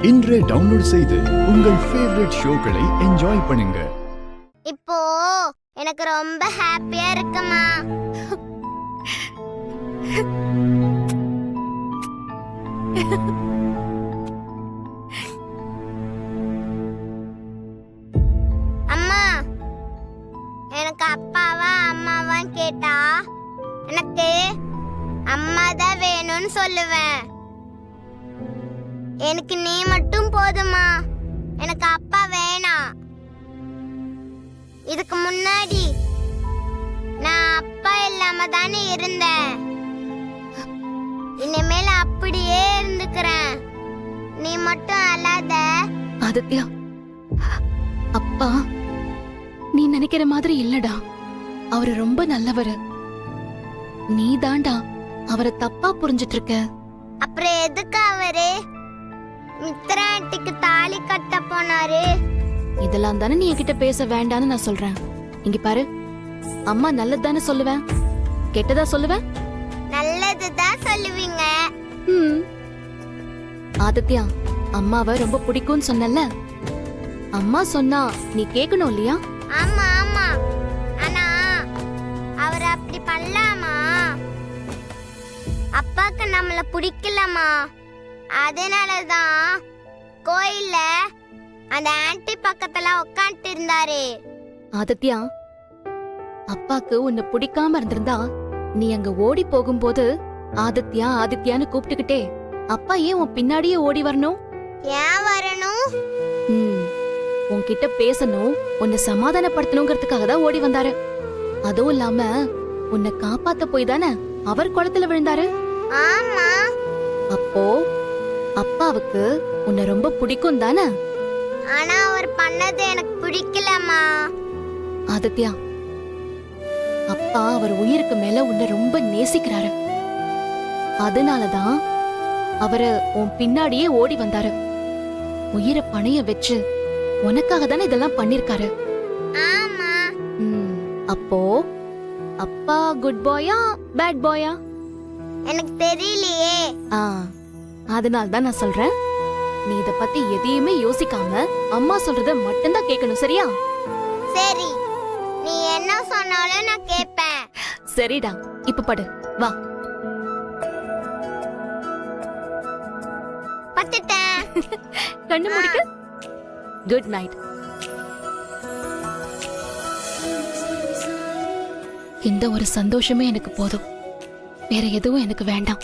இன்றே டவுன்லோட் செய்து உங்கள் ஃபேவரட் ஷோக்களை என்ஜாய் பண்ணுங்க. இப்போ எனக்கு ரொம்ப ஹாப்பியா இருக்குமா. அம்மா, எனக்கு அப்பாவா அம்மாவா கேட்டா எனக்கு அம்மா தான் வேணும்னு சொல்லுவேன். எனக்கு நீ மட்டும் போதுமா, எனக்கு அப்பா வேணாம். இதுக்கு முன்னாடி நான் அப்பா இல்லாம தானே இருந்தேன். இனிமேல அப்படியே இருந்துக்கிறேன். நீ மட்டும் அழாத. ஆதித்யா, அப்பா நீ நினைக்கிற மாதிரி இல்லடா. அவரு ரொம்ப நல்லவரு. நீ தாண்டா அவரை தப்பா புரிஞ்சிட்டு இருக்க. அப்புறம் எதுக்கு அவரு மித்ரா ஆண்டிக்கு தாலி கட்ட போனாரு? இதெல்லாம் தானே நீ என்கிட்ட பேச வேண்டான்னு நான் சொல்றேன். இங்க பாரு, அம்மா நல்லது தானே சொல்லுவேன், கெட்டதா சொல்லுவேன்? நல்லதுதான் சொல்லுவீங்க. ஆதித்யா, அம்மாவை ரொம்ப பிடிக்கும்னு சொன்னல, அம்மா சொன்னா நீ கேட்கணும் இல்லையா? ஆமா ஆமா, ஆனா அவர் அப்படி பண்ணலாமா? அப்பாக்கு நம்மள பிடிக்கலமா, அதனாலதான் கோயில்ல அந்த ஆன்ட்டி பக்கத்துல உட்காந்துட்டு இருந்தாரு. ஆதித்யா, அப்பாக்கு உன்னை பிடிக்காம இருந்திருந்தா நீ அங்க ஓடி போகும்போது ஆதித்யா ஆதித்யான்னு கூப்பிட்டுக்கிட்டே அப்பா ஏன் உன் பின்னாடியே ஓடி வரணும்? ஏன் வரணும்? உன்கிட்ட பேசணும், உன்னை சமாதானப்படுத்தணுங்கிறதுக்காக தான் ஓடி வந்தாரு. அதுவும் இல்லாம உன்னை காப்பாத்த போய் தானே அவர் குளத்துல விழுந்தாரு. ஆமா. அப்போ அப்பாவுக்கு உன்னை ரொம்ப பிடிக்கும் தானே? ஆனா அவர் பண்ணது எனக்கு பிடிக்கலமா. ஆதித்யா, அப்பா அவர் உயிருக்கு மேல உன்னை ரொம்ப நேசிக்கிறாரு. அதனாலதான் அவரு உன் பின்னாடியே ஓடி வந்தாரு. உயிரை பணைய வச்சு உனக்காக தானே இதெல்லாம் பண்ணிருக்காரு. ஆமா. அப்போ அப்பா குட் பாயா பேட் பாயா? எனக்கு தெரியலையே. அதனால்தான் நான் சொல்றேன், நீ இத பத்தி எதையுமே யோசிக்காம அம்மா சொல்றத மட்டும்தான் கேட்கணும், சரியா? சரி, நீ என்ன சொன்னாலும் நான் கேட்பேன். சரிடா, இப்ப படு, வா. பத்துட்டேன். கண்ணு முடிக்க. Good night. இந்த ஒரு சந்தோஷமே எனக்கு போதும், வேற எதுவும் எனக்கு வேண்டாம்.